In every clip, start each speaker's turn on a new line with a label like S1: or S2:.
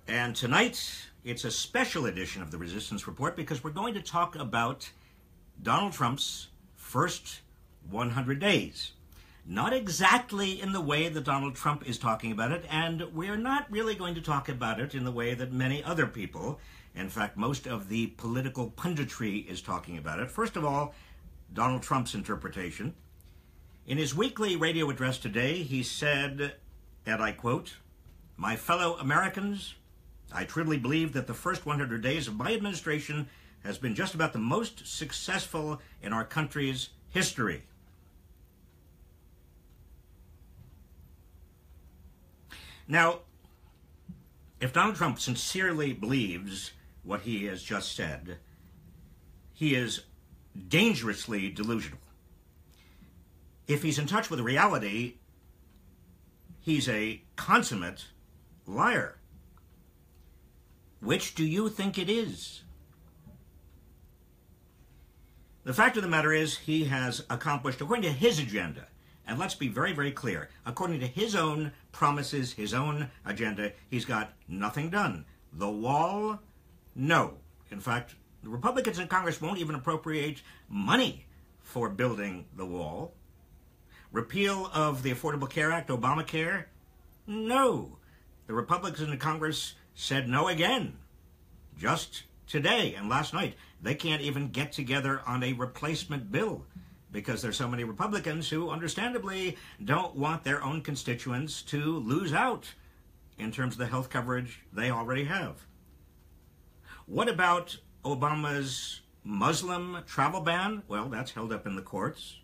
S1: And tonight, it's a special edition of the Resistance Report because we're going to talk about Donald Trump's first 100 days. Not exactly in the way that Donald Trump is talking about it, and we're not really going to talk about it in the way that many other people, in fact, most of the political punditry is talking about it. First of all, Donald Trump's interpretation. In his weekly radio address today, he said, and I quote, "My fellow Americans, I truly believe that the first 100 days of my administration has been just about the most successful in our country's history." Now, if Donald Trump sincerely believes what he has just said, he is dangerously delusional. If he's in touch with reality, he's a consummate liar. Which do you think it is? The fact of the matter is he has accomplished, according to his agenda, and let's be very, very clear, according to his own promises, his own agenda, he's got nothing done. The wall, no. In fact, the Republicans in Congress won't even appropriate money for building the wall. Repeal of the Affordable Care Act, Obamacare, no. The Republicans in Congress said no again, just today and last night. They can't even get together on a replacement bill because there's so many Republicans who understandably don't want their own constituents to lose out in terms of the health coverage they already have. What about Obama's Muslim travel ban? Well, that's held up in the courts.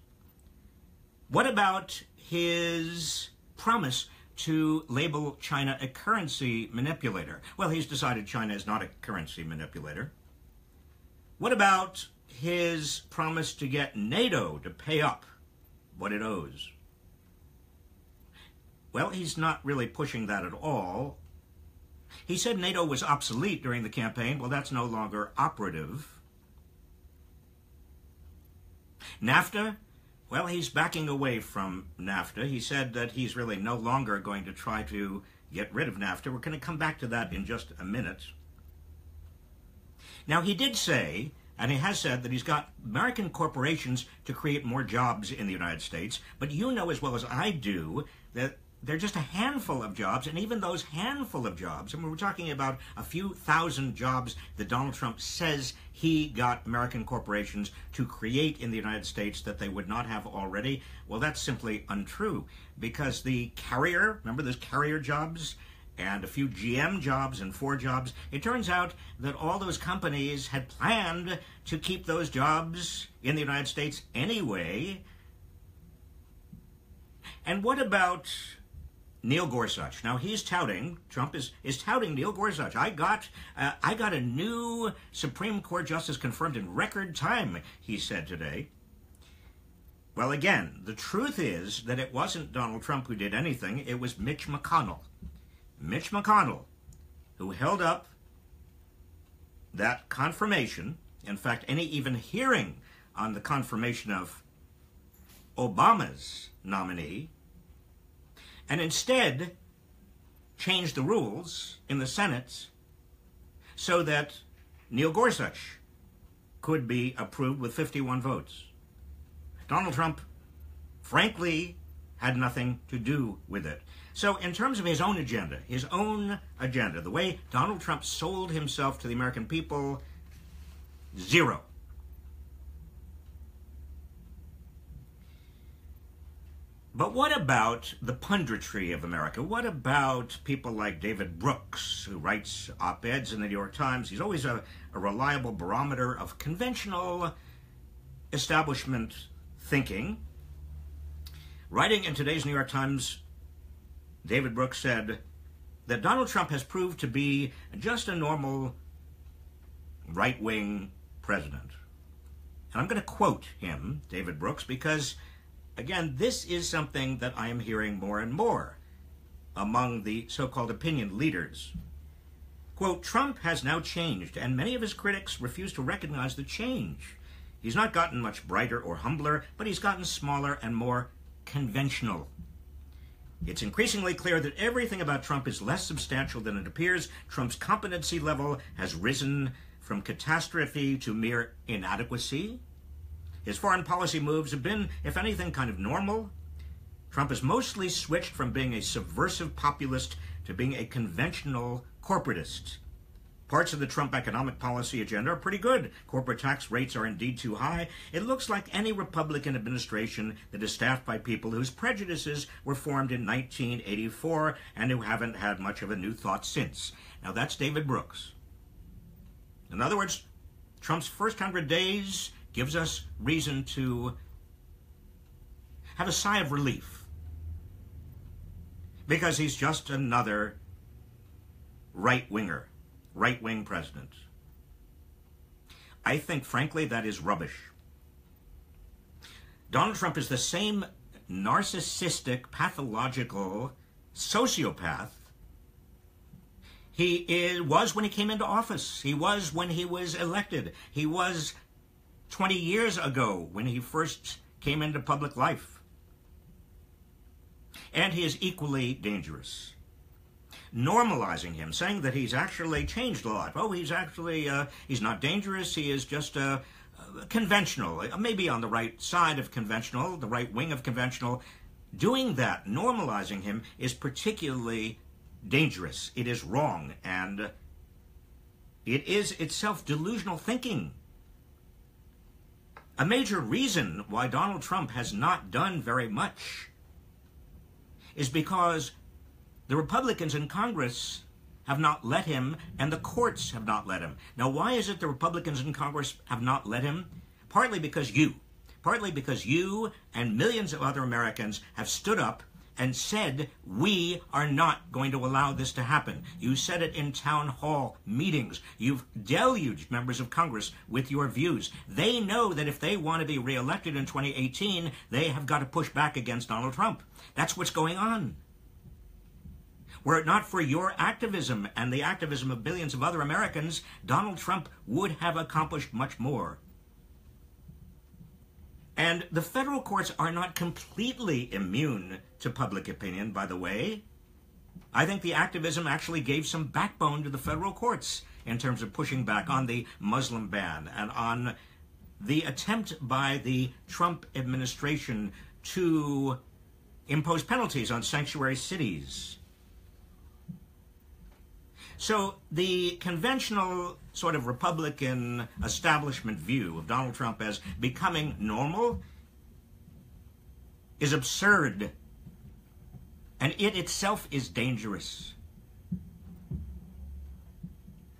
S1: What about his promise to label China a currency manipulator? Well, he's decided China is not a currency manipulator. What about his promise to get NATO to pay up what it owes? Well, he's not really pushing that at all. He said NATO was obsolete during the campaign. Well, that's no longer operative. NAFTA? Well, he's backing away from NAFTA. He said that he's really no longer going to try to get rid of NAFTA. We're going to come back to that in just a minute. Now, he did say, and he has said, that he's got American corporations to create more jobs in the United States. But you know as well as I do that they're just a handful of jobs, and even those handful of jobs, I mean, we're talking about a few thousand jobs that Donald Trump says he got American corporations to create in the United States that they would not have already. Well, that's simply untrue, because the Carrier, remember those Carrier jobs, and a few GM jobs and Ford jobs, it turns out that all those companies had planned to keep those jobs in the United States anyway. And what about Neil Gorsuch? Now he's touting, Trump is touting Neil Gorsuch. I got a new Supreme Court justice confirmed in record time, he said today. Well, again, the truth is that it wasn't Donald Trump who did anything. It was Mitch McConnell. Mitch McConnell, who held up that confirmation, in fact, any even hearing on the confirmation of Obama's nominee, and instead changed the rules in the Senate so that Neil Gorsuch could be approved with 51 votes. Donald Trump, frankly, had nothing to do with it. So in terms of his own agenda, the way Donald Trump sold himself to the American people, zero. But what about the punditry of America? What about people like David Brooks, who writes op-eds in the New York Times? He's always a reliable barometer of conventional establishment thinking. Writing in today's New York Times, David Brooks said that Donald Trump has proved to be just a normal right-wing president. And I'm going to quote him, David Brooks, because again, this is something that I am hearing more and more among the so-called opinion leaders. Quote, "Trump has now changed, and many of his critics refuse to recognize the change. He's not gotten much brighter or humbler, but he's gotten smaller and more conventional. It's increasingly clear that everything about Trump is less substantial than it appears. Trump's competency level has risen from catastrophe to mere inadequacy. His foreign policy moves have been, if anything, kind of normal. Trump has mostly switched from being a subversive populist to being a conventional corporatist. Parts of the Trump economic policy agenda are pretty good. Corporate tax rates are indeed too high. It looks like any Republican administration that is staffed by people whose prejudices were formed in 1984 and who haven't had much of a new thought since. Now that's David Brooks. In other words, Trump's first 100 days gives us reason to have a sigh of relief, because he's just another right-winger. Right-wing president. I think, frankly, that is rubbish. Donald Trump is the same narcissistic, pathological sociopath he was when he came into office. He was when he was elected. He was 20 years ago when he first came into public life. And he is equally dangerous. Normalizing him, saying that he's actually changed a lot. Oh, he's actually, he's not dangerous, he is just conventional, maybe on the right side of conventional, the right wing of conventional. Doing that, normalizing him, is particularly dangerous. It is wrong, and it is itself delusional thinking. A major reason why Donald Trump has not done very much is because the Republicans in Congress have not let him, and the courts have not let him. Now, why is it the Republicans in Congress have not let him? Partly because you and millions of other Americans have stood up and said, we are not going to allow this to happen. You said it in town hall meetings. You've deluged members of Congress with your views. They know that if they want to be reelected in 2018, they have got to push back against Donald Trump. That's what's going on. Were it not for your activism and the activism of billions of other Americans, Donald Trump would have accomplished much more. And the federal courts are not completely immune to public opinion, by the way. I think the activism actually gave some backbone to the federal courts in terms of pushing back on the Muslim ban and on the attempt by the Trump administration to impose penalties on sanctuary cities. So the conventional sort of Republican establishment view of Donald Trump as becoming normal is absurd, and it itself is dangerous.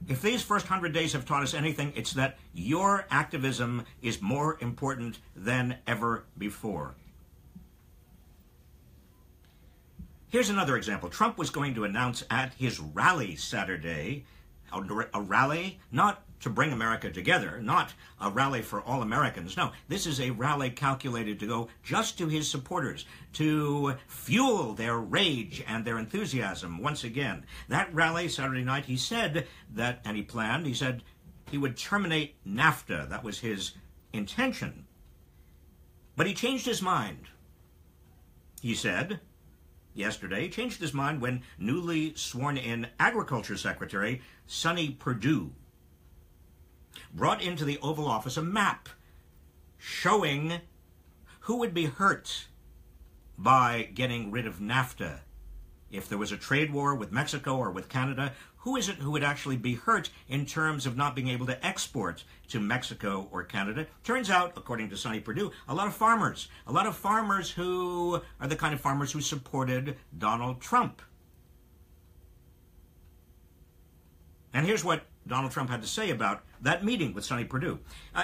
S1: If these first 100 days have taught us anything, it's that your activism is more important than ever before. Here's another example. Trump was going to announce at his rally Saturday, a rally not to bring America together, not a rally for all Americans. No, this is a rally calculated to go just to his supporters, to fuel their rage and their enthusiasm once again. That rally Saturday night, he said that, and he said he would terminate NAFTA. That was his intention. But he changed his mind. He said yesterday, changed his mind when newly sworn-in Agriculture Secretary Sonny Perdue brought into the Oval Office a map showing who would be hurt by getting rid of NAFTA. If there was a trade war with Mexico or with Canada, who is it who would actually be hurt in terms of not being able to export to Mexico or Canada? Turns out, according to Sonny Perdue, a lot of farmers who are the kind of farmers who supported Donald Trump. And here's what Donald Trump had to say about that meeting with Sonny Perdue.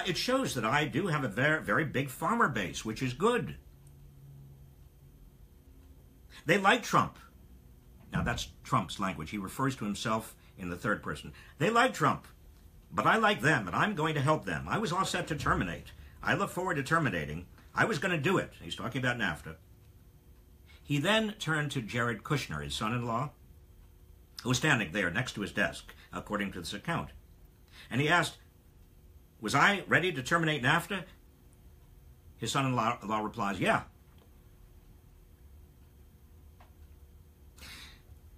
S1: It shows that I do have a very, very big farmer base, which is good. They like Trump. Now, that's Trump's language. He refers to himself in the third person. They like Trump, but I like them, and I'm going to help them. I was all set to terminate. I look forward to terminating. I was going to do it. He's talking about NAFTA. He then turned to Jared Kushner, his son-in-law, who was standing there next to his desk, according to this account. And he asked, was I ready to terminate NAFTA? His son-in-law replies, yeah.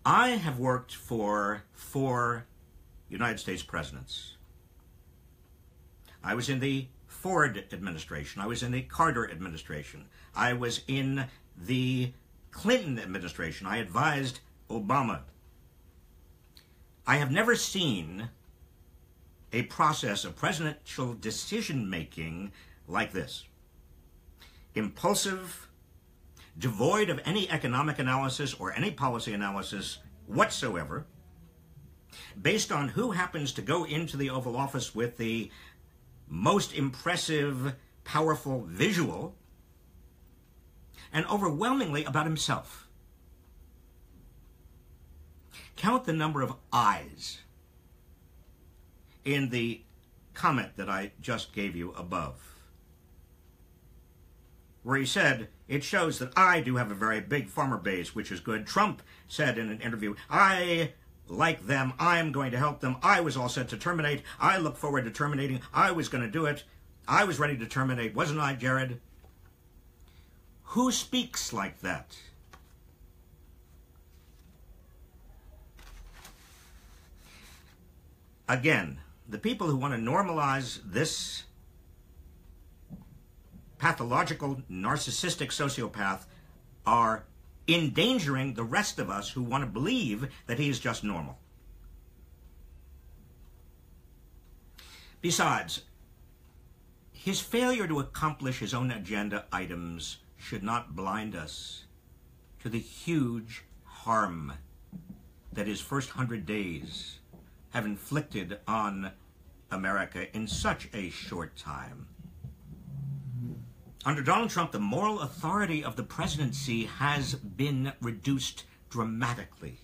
S1: I have worked for 4 United States presidents. I was in the Ford administration. I was in the Carter administration. I was in the Clinton administration. I advised Obama. I have never seen a process of presidential decision-making like this. Impulsive, devoid of any economic analysis or any policy analysis whatsoever, based on who happens to go into the Oval Office with the most impressive, powerful visual, and overwhelmingly about himself. Count the number of I's in the comment that I just gave you above, where he said, it shows that I do have a very big farmer base, which is good. Trump said in an interview, I like them, I'm going to help them, I was all set to terminate, I look forward to terminating, I was going to do it, I was ready to terminate, wasn't I, Jared? Who speaks like that? Again, the people who want to normalize this pathological, narcissistic sociopath are endangering the rest of us who want to believe that he is just normal. Besides, his failure to accomplish his own agenda items should not blind us to the huge harm that his first 100 days have inflicted on America in such a short time. Under Donald Trump, the moral authority of the presidency has been reduced dramatically.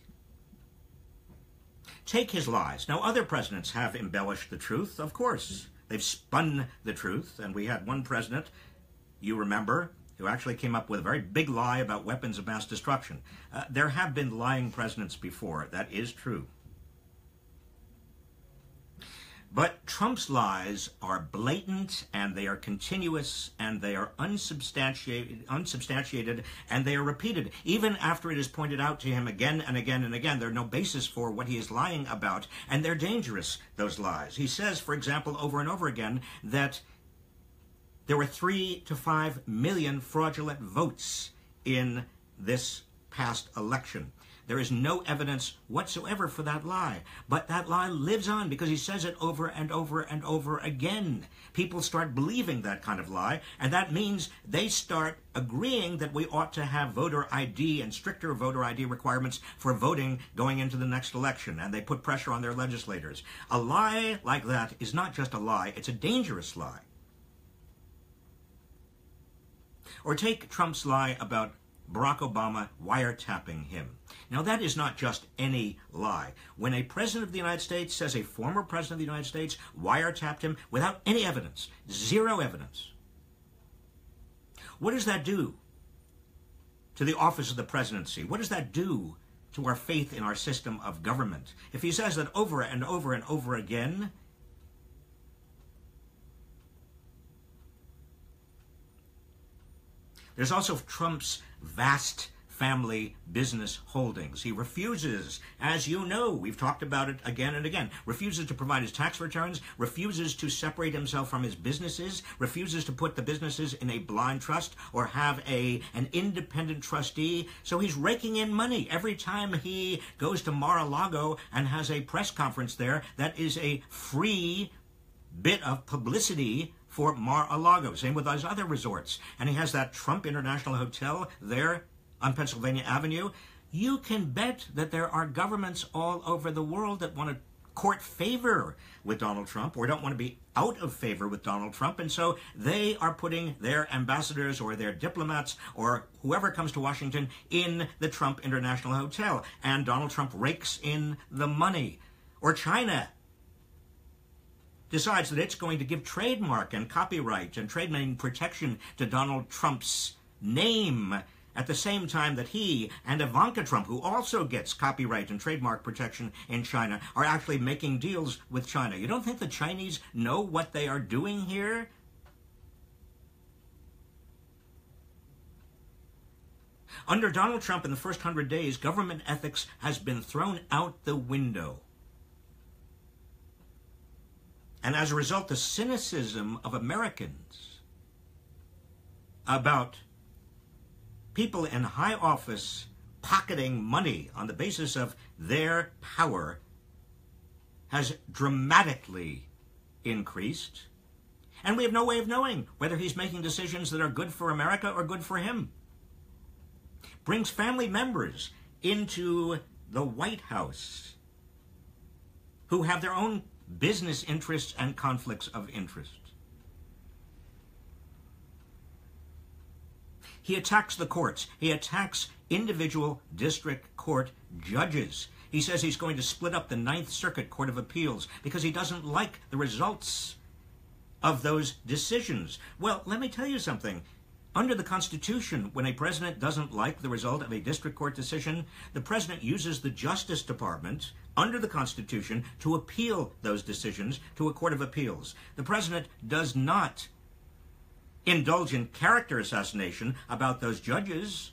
S1: Take his lies. Now, other presidents have embellished the truth, of course. They've spun the truth, and we had one president, you remember, who actually came up with a very big lie about weapons of mass destruction. There have been lying presidents before. That is true. But Trump's lies are blatant, and they are continuous, and they are unsubstantiated, and they are repeated. Even after it is pointed out to him again and again and again, there's no basis for what he is lying about, and they're dangerous, those lies. He says, for example, over and over again, that there were 3 to 5 million fraudulent votes in this past election. There is no evidence whatsoever for that lie. But that lie lives on because he says it over and over and over again. People start believing that kind of lie, and that means they start agreeing that we ought to have voter ID and stricter voter ID requirements for voting going into the next election, and they put pressure on their legislators. A lie like that is not just a lie, it's a dangerous lie. Or take Trump's lie about Barack Obama wiretapping him. Now, that is not just any lie. When a president of the United States says a former president of the United States wiretapped him without any evidence, zero evidence, what does that do to the office of the presidency? What does that do to our faith in our system of government? If he says that over and over and over again, there's also Trump's vast family business holdings. He refuses, as you know, we've talked about it again and again, refuses to provide his tax returns, refuses to separate himself from his businesses, refuses to put the businesses in a blind trust or have an independent trustee. So he's raking in money. Every time he goes to Mar-a-Lago and has a press conference there, that is a free bit of publicity for Mar-a-Lago. Same with those other resorts. And he has that Trump International Hotel there on Pennsylvania Avenue. You can bet that there are governments all over the world that want to court favor with Donald Trump or don't want to be out of favor with Donald Trump. And so they are putting their ambassadors or their diplomats or whoever comes to Washington in the Trump International Hotel. And Donald Trump rakes in the money. Or China decides that it's going to give trademark and copyright and trade name protection to Donald Trump's name at the same time that he and Ivanka Trump, who also gets copyright and trademark protection in China, are actually making deals with China. You don't think the Chinese know what they are doing here? Under Donald Trump, in the first 100 days, government ethics has been thrown out the window. And as a result, the cynicism of Americans about people in high office pocketing money on the basis of their power has dramatically increased. And we have no way of knowing whether he's making decisions that are good for America or good for him. Brings family members into the White House who have their own business interests and conflicts of interest. He attacks the courts. He attacks individual district court judges. He says he's going to split up the Ninth Circuit Court of Appeals because he doesn't like the results of those decisions. Well, let me tell you something. Under the Constitution, when a president doesn't like the result of a district court decision, the president uses the Justice Department under the Constitution to appeal those decisions to a court of appeals. The president does not indulge in character assassination about those judges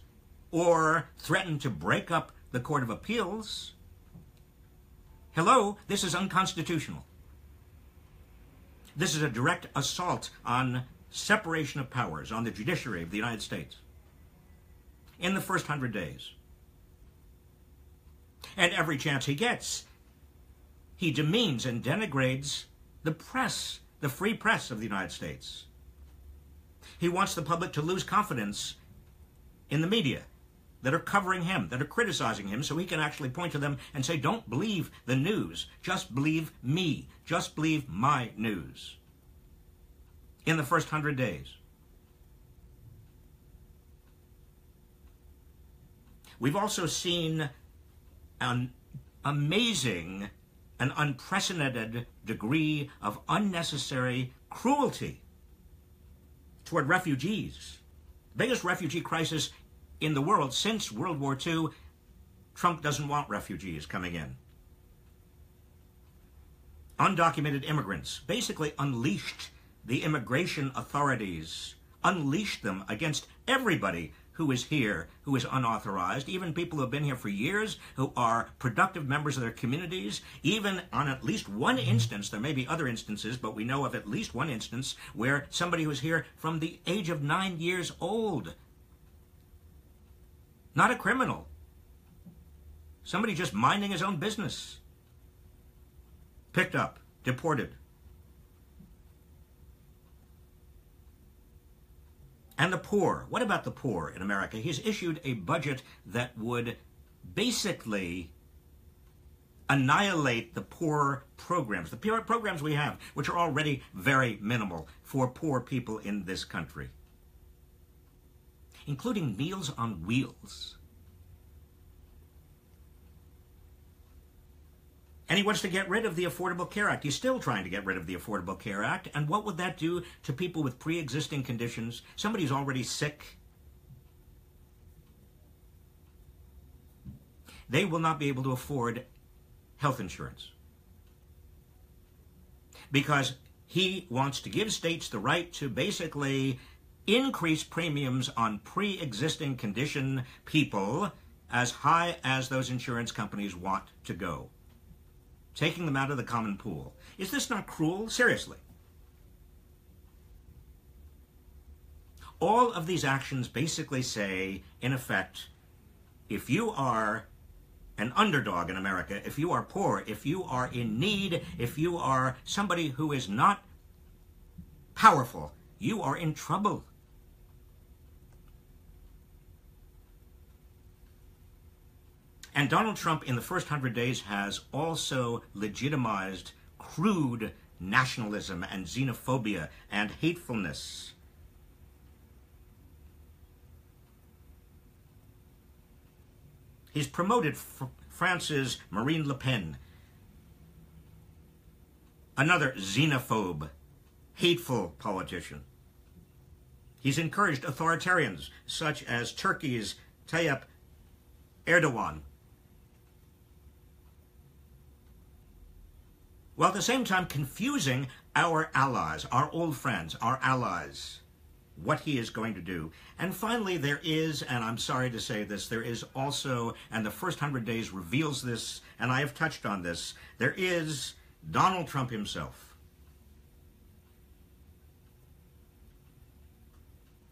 S1: or threaten to break up the court of appeals. Hello, this is unconstitutional. This is a direct assault on separation of powers, on the judiciary of the United States in the first 100 days. And every chance he gets, he demeans and denigrates the press, the free press of the United States. He wants the public to lose confidence in the media that are covering him, that are criticizing him, so he can actually point to them and say, don't believe the news, just believe me, just believe my news. In the first 100 days. We've also seen an amazing, an unprecedented degree of unnecessary cruelty toward refugees. Biggest refugee crisis in the world since World War II. Trump doesn't want refugees coming in. Undocumented immigrants basically unleashed the immigration authorities, unleashed them against everybody who is here, who is unauthorized, even people who have been here for years, who are productive members of their communities, even on at least one instance, there may be other instances, but we know of at least one instance where somebody was here from the age of 9 years old. Not a criminal. Somebody just minding his own business. Picked up, deported. And the poor. What about the poor in America? He's issued a budget that would basically annihilate the poor programs, the poor programs we have, which are already very minimal for poor people in this country, including Meals on Wheels. And he wants to get rid of the Affordable Care Act. He's still trying to get rid of the Affordable Care Act. And what would that do to people with pre-existing conditions? Somebody's already sick. They will not be able to afford health insurance because he wants to give states the right to basically increase premiums on pre-existing condition people as high as those insurance companies want to go, taking them out of the common pool. Is this not cruel? Seriously. All of these actions basically say, in effect, if you are an underdog in America, if you are poor, if you are in need, if you are somebody who is not powerful, you are in trouble. And Donald Trump, in the first 100 days, has also legitimized crude nationalism and xenophobia and hatefulness. He's promoted France's Marine Le Pen, another xenophobe, hateful politician. He's encouraged authoritarians such as Turkey's Tayyip Erdogan, while at the same time confusing our allies, our old friends, our allies, what he is going to do. And finally, there is, and I'm sorry to say this, there is also, and the first 100 days reveals this, and I have touched on this, there is Donald Trump himself,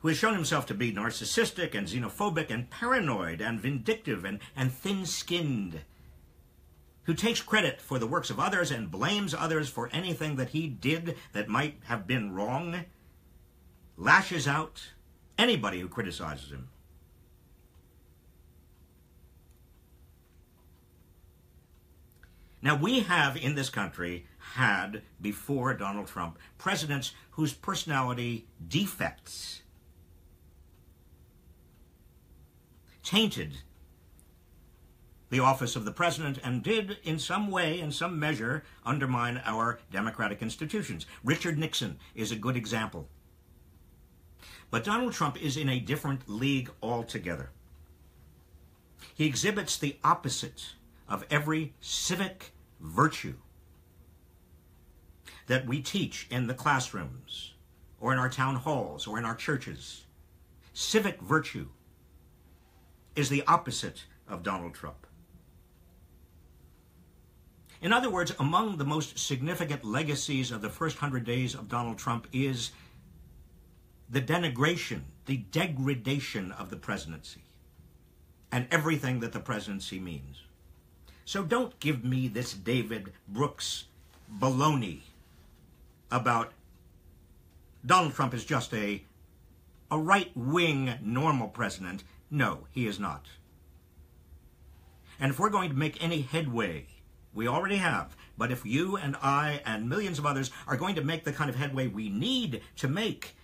S1: who has shown himself to be narcissistic and xenophobic and paranoid and vindictive and thin-skinned, who takes credit for the works of others and blames others for anything that he did that might have been wrong, lashes out anybody who criticizes him. Now, we have in this country had, before Donald Trump, presidents whose personality defects tainted the office of the president and did, in some way, in some measure, undermine our democratic institutions. Richard Nixon is a good example. But Donald Trump is in a different league altogether. He exhibits the opposite of every civic virtue that we teach in the classrooms, or in our town halls, or in our churches. Civic virtue is the opposite of Donald Trump. In other words, among the most significant legacies of the first 100 days of Donald Trump is the denigration, the degradation of the presidency and everything that the presidency means. So don't give me this David Brooks baloney about Donald Trump is just a right-wing normal president. No, he is not. And if we're going to make any headway, we already have, but if you and I and millions of others are going to make the kind of headway we need to make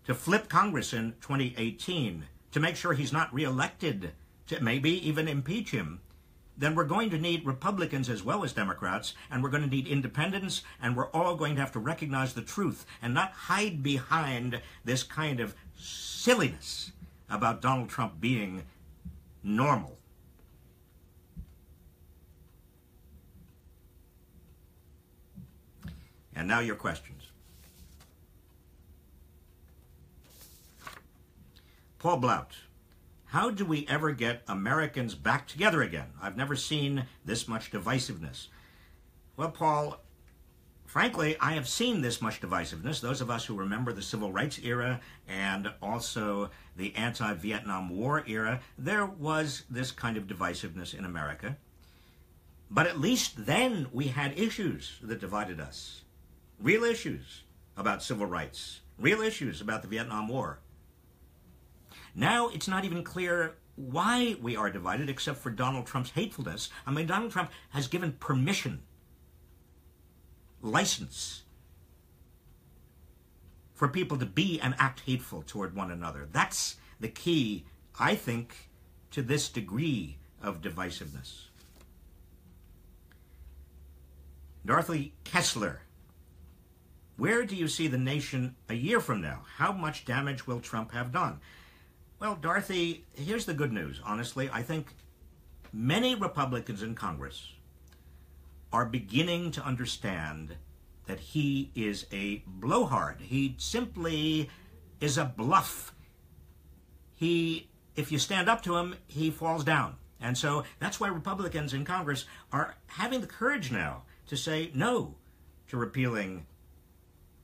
S1: to flip Congress in 2018, to make sure he's not reelected, to maybe even impeach him, then we're going to need Republicans as well as Democrats, and we're going to need independents, and we're all going to have to recognize the truth and not hide behind this kind of silliness about Donald Trump being normal. And now your questions. Paul Blout, how do we ever get Americans back together again? I've never seen this much divisiveness. Well, Paul, frankly, I have seen this much divisiveness. Those of us who remember the Civil Rights era and also the anti-Vietnam War era, there was this kind of divisiveness in America. But at least then we had issues that divided us. Real issues about civil rights. Real issues about the Vietnam War. Now it's not even clear why we are divided except for Donald Trump's hatefulness. I mean, Donald Trump has given permission, license, for people to be and act hateful toward one another. That's the key, I think, to this degree of divisiveness. Dorothy Kessler, where do you see the nation a year from now? How much damage will Trump have done? Well, Dorothy, here's the good news. Honestly, I think many Republicans in Congress are beginning to understand that he is a blowhard. He simply is a bluff. If you stand up to him, he falls down. And so that's why Republicans in Congress are having the courage now to say no to repealing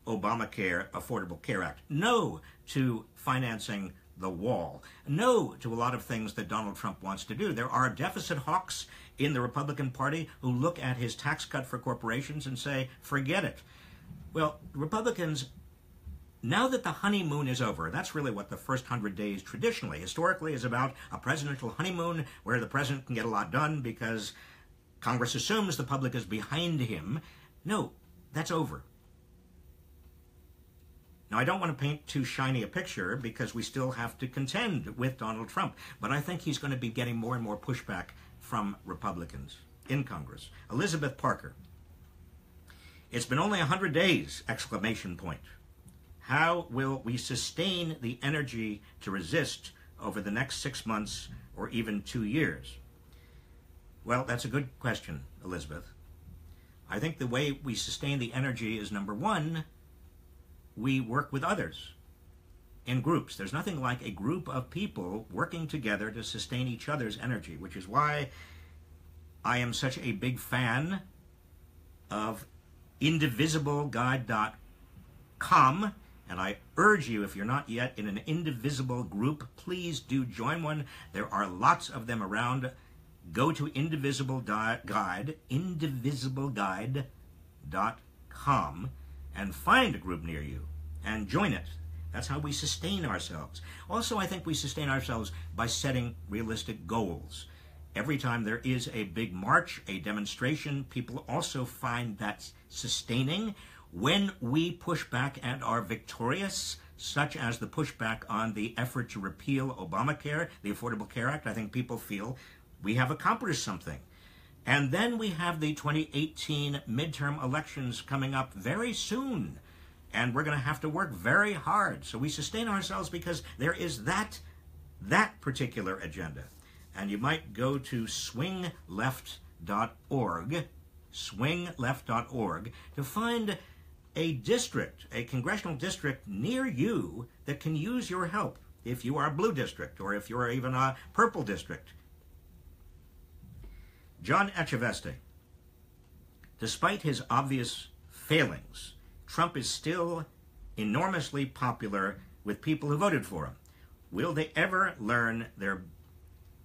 S1: Obamacare, Affordable Care Act, no to financing the wall, no to a lot of things that Donald Trump wants to do. There are deficit hawks in the Republican Party who look at his tax cut for corporations and say, forget it. Well, Republicans, now that the honeymoon is over, that's really what the first 100 days traditionally, historically, is about, a presidential honeymoon where the president can get a lot done because Congress assumes the public is behind him. No, that's over. Now, I don't want to paint too shiny a picture because we still have to contend with Donald Trump, but I think he's going to be getting more and more pushback from Republicans in Congress. Elizabeth Parker, it's been only 100 days, exclamation point. How will we sustain the energy to resist over the next 6 months or even 2 years? Well, that's a good question, Elizabeth. I think the way we sustain the energy is, number one, we work with others. in groups. There's nothing like a group of people working together to sustain each other's energy, which is why I am such a big fan of indivisibleguide.com. And I urge you, if you're not yet in an Indivisible group, please do join one. There are lots of them around. Go to indivisibleguide.com and find a group near you and join it. That's how we sustain ourselves. Also, I think we sustain ourselves by setting realistic goals. Every time there is a big march, a demonstration, people also find that sustaining. When we push back and are victorious, such as the pushback on the effort to repeal Obamacare, the Affordable Care Act, I think people feel we have accomplished something. And then we have the 2018 midterm elections coming up very soon. And we're going to have to work very hard. So we sustain ourselves because there is that particular agenda. And you might go to swingleft.org, swingleft.org, to find a district, a congressional district near you that can use your help if you are a blue district or if you're even a purple district. John Echeveste, despite his obvious failings, Trump is still enormously popular with people who voted for him. Will they ever learn they're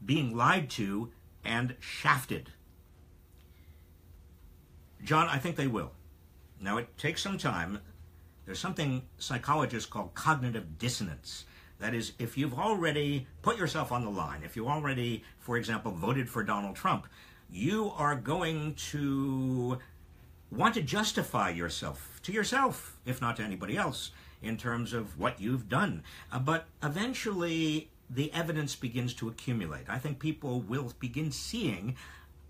S1: being lied to and shafted? John, I think they will. Now, it takes some time. There's something psychologists call cognitive dissonance. That is, if you've already put yourself on the line, if you already, for example, voted for Donald Trump, you are going to want to justify yourself to yourself, if not to anybody else, in terms of what you've done. But eventually, the evidence begins to accumulate. I think people will begin seeing,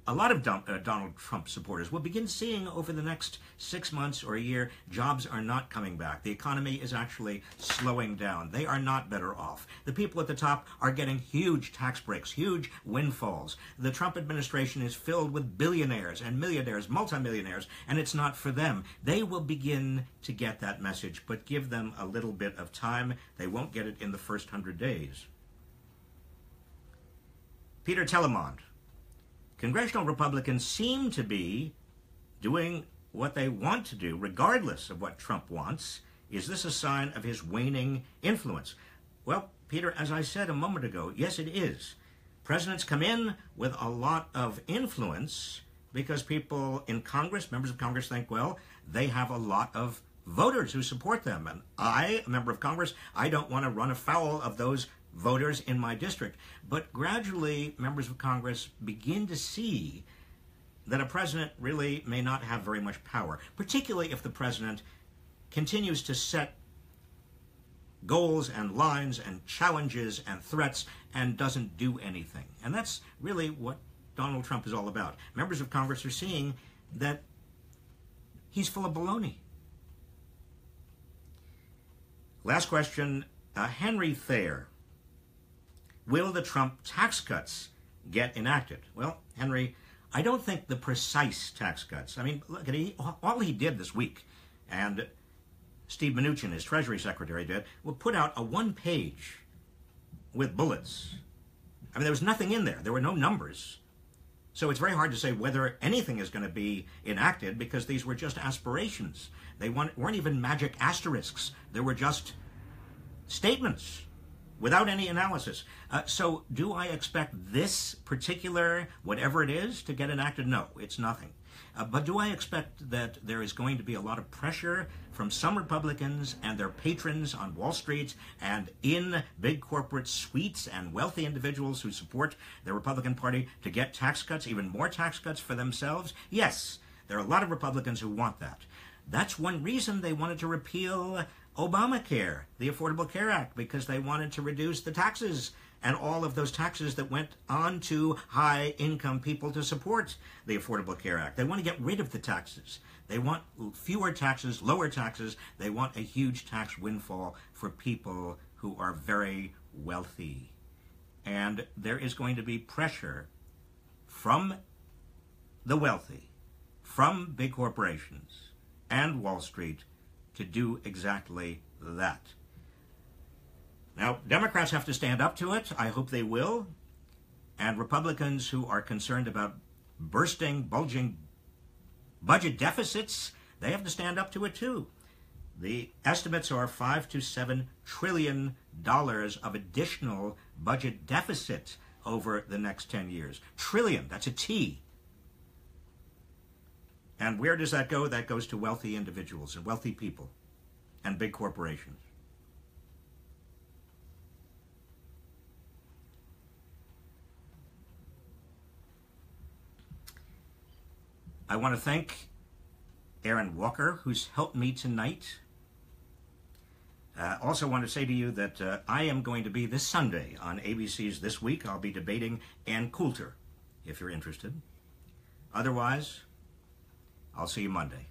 S1: a lot of Donald Trump supporters will begin seeing over the next 6 months or a year, jobs are not coming back. The economy is actually slowing down. They are not better off. The people at the top are getting huge tax breaks, huge windfalls. The Trump administration is filled with billionaires and millionaires, multimillionaires, and it's not for them. They will begin to get that message, but give them a little bit of time. They won't get it in the first 100 days. Peter Telemond. Congressional Republicans seem to be doing what they want to do, regardless of what Trump wants. Is this a sign of his waning influence? Well, Peter, as I said a moment ago, yes, it is. Presidents come in with a lot of influence because people in Congress, members of Congress, think, well, they have a lot of voters who support them. And I, a member of Congress, I don't want to run afoul of those voters in my district. But gradually, members of Congress begin to see that a president really may not have very much power, particularly if the president continues to set goals and lines and challenges and threats and doesn't do anything. And that's really what Donald Trump is all about. Members of Congress are seeing that he's full of baloney. Last question, Henry Thayer. Will the Trump tax cuts get enacted? Well, Henry, I don't think the precise tax cuts. I mean, look at all he did this week, and Steve Mnuchin, his Treasury Secretary, did, will put out a one-page with bullets. I mean, there was nothing in there. There were no numbers. So it's very hard to say whether anything is going to be enacted because these were just aspirations. They weren't even magic asterisks. They were just statements without any analysis. So do I expect this particular, whatever it is, to get enacted? No, it's nothing. But do I expect that there is going to be a lot of pressure from some Republicans and their patrons on Wall Street and in big corporate suites and wealthy individuals who support the Republican Party to get tax cuts, even more tax cuts for themselves? Yes, there are a lot of Republicans who want that. That's one reason they wanted to repeal Obamacare, the Affordable Care Act, because they wanted to reduce the taxes and all of those taxes that went on to high-income people to support the Affordable Care Act. They want to get rid of the taxes. They want fewer taxes, lower taxes. They want a huge tax windfall for people who are very wealthy. And there is going to be pressure from the wealthy, from big corporations and Wall Street to do exactly that. Now, Democrats have to stand up to it. I hope they will. And Republicans who are concerned about bulging budget deficits, they have to stand up to it too. The estimates are $5 to $7 trillion of additional budget deficit over the next 10 years. Trillion, that's a T. And where does that go? That goes to wealthy individuals and wealthy people and big corporations. I want to thank Aaron Walker, who's helped me tonight. Also want to say to you that I am going to be this Sunday on ABC's This Week. I'll be debating Ann Coulter, if you're interested. Otherwise, I'll see you Monday.